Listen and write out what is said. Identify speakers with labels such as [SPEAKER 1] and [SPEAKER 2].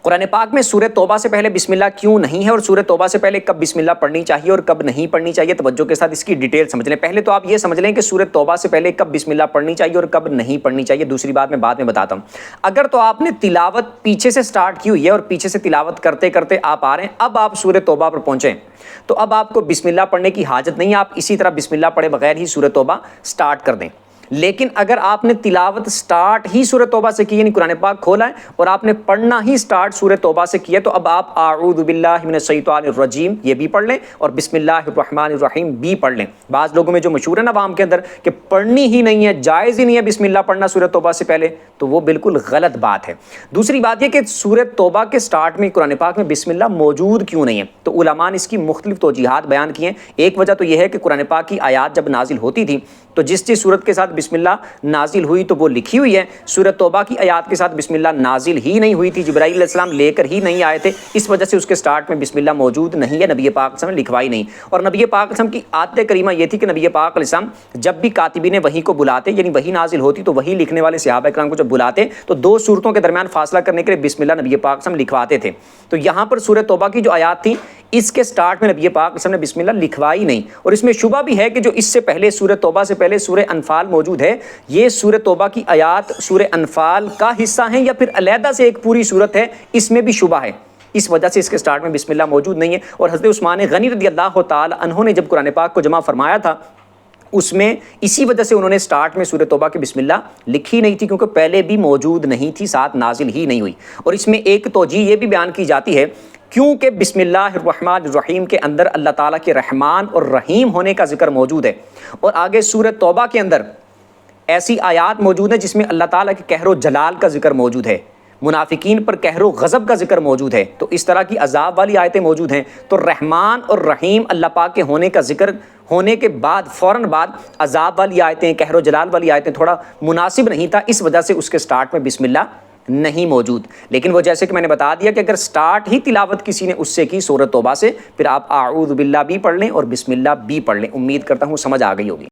[SPEAKER 1] قرآن پاک میں سورہ توبہ سے پہلے بسم اللہ کیوں نہیں ہے اور سورہ توبہ سے پہلے کب بسم اللہ پڑھنی چاہیے اور کب نہیں پڑھنی چاہیے، توجہ کے ساتھ اس کی ڈیٹیل سمجھ لیں۔ پہلے تو آپ یہ سمجھ لیں کہ سورہ توبہ سے پہلے کب بسم اللہ پڑھنی چاہیے اور کب نہیں پڑھنی چاہیے، دوسری بات میں بعد میں بتاتا ہوں۔ اگر تو آپ نے تلاوت پیچھے سے سٹارٹ کی ہوئی ہے اور پیچھے سے تلاوت کرتے کرتے آپ آ رہے ہیں، اب آپ سورہ توبہ پر پہنچیں تو اب آپ کو بسم اللہ پڑھنے کی حاجت نہیں ہے، آپ اسی طرح بسم اللہ پڑھے بغیر ہی سورہ توبہ سٹارٹ کر دیں۔ لیکن اگر آپ نے تلاوت سٹارٹ ہی سورہ توبہ سے کی، یعنی قرآن پاک کھولا ہے اور آپ نے پڑھنا ہی سٹارٹ سورہ توبہ سے کیا، تو اب آپ اعوذ باللہ من الشیطان الرجیم یہ بھی پڑھ لیں اور بسم اللہ الرحمن الرحیم بھی پڑھ لیں۔ بعض لوگوں میں جو مشہور ہے نا عوام کے اندر کہ پڑھنی ہی نہیں ہے، جائز ہی نہیں ہے بسم اللہ پڑھنا سورہ توبہ سے پہلے، تو وہ بالکل غلط بات ہے۔ دوسری بات یہ کہ سورہ توبہ کے سٹارٹ میں قرآن پاک میں بسم اللہ موجود کیوں نہیں ہے، تو علماء نے اس کی مختلف توجیحات بیان کی ہیں۔ ایک وجہ تو یہ ہے کہ قرآن پاک کی آیات جب نازل ہوتی تھی تو جس صورت کے ساتھ بسم اللہ نازل ہوئی تو وہ لکھی ہوئی ہے، سورہ توبہ کی آیات کے ساتھ بسم اللہ نازل ہی نہیں ہوئی تھی، جبرائیل علیہ السلام لے کر ہی نہیں آئے تھے، اس وجہ سے اس کے سٹارٹ میں بسم اللہ موجود نہیں ہے، نبی پاک صلی اللہ علیہ وسلم نے لکھوائی نہیں۔ اور نبی پاک صلی اللہ علیہ وسلم کی عادت کریمہ یہ تھی کہ نبی پاک علیہ السلام جب بھی کاتبین وحی کو بلاتے، یعنی وحی نازل ہوتی تو وحی لکھنے والے صحابہ کرام کو جب بلاتے تو دو صورتوں کے درمیان فاصلہ کرنے کے لیے بسم اللہ نبی پاک صلی اللہ علیہ وسلم لکھواتے تھے۔ تو یہاں پر سورہ توبہ کی جو آیات تھی اس کے سٹارٹ میں نبی پاک صلی اللہ علیہ وسلم نے بسم اللہ لکھوائی نہیں، اور اس میں شبہ بھی ہے کہ جو اس سے پہلے سورہ توبہ سے پہلے سورہ انفال موجود ہے، یہ سورہ توبہ کی آیات سورہ انفال کا حصہ ہیں یا پھر علیحدہ سے ایک پوری سورت ہے، اس میں بھی شبہ ہے، اس وجہ سے اس کے سٹارٹ میں بسم اللہ موجود نہیں ہے۔ اور حضرت عثمان غنی رضی اللہ تعالی عنہ نے جب قرآن پاک کو جمع فرمایا تھا اس میں اسی وجہ سے انہوں نے سٹارٹ میں سورہ توبہ کی بسم اللہ لکھی نہیں تھی، کیونکہ پہلے بھی موجود نہیں تھی، ساتھ نازل ہی نہیں ہوئی۔ اور اس میں ایک توجیہ یہ بھی بیان کی جاتی ہے کیونکہ بسم اللہ الرحمن الرحیم کے اندر اللہ تعالیٰ کے رحمان اور رحیم ہونے کا ذکر موجود ہے، اور آگے سورہ توبہ کے اندر ایسی آیات موجود ہیں جس میں اللہ تعالیٰ کے قہر و جلال کا ذکر موجود ہے، منافقین پر قہر و غضب کا ذکر موجود ہے، تو اس طرح کی عذاب والی آیتیں موجود ہیں، تو رحمان اور رحیم اللہ پاک کے ہونے کا ذکر ہونے کے بعد فوراً بعد عذاب والی آیتیں، قہر و جلال والی آیتیں تھوڑا مناسب نہیں تھا، اس وجہ سے اس کے سٹارٹ میں بسم اللہ نہیں موجود۔ لیکن وہ جیسے کہ میں نے بتا دیا کہ اگر سٹارٹ ہی تلاوت کسی نے اس سے کی سورہ توبہ سے، پھر آپ اعوذ باللہ بھی پڑھ لیں اور بسم اللہ بھی پڑھ لیں۔ امید کرتا ہوں سمجھ آ گئی ہوگی۔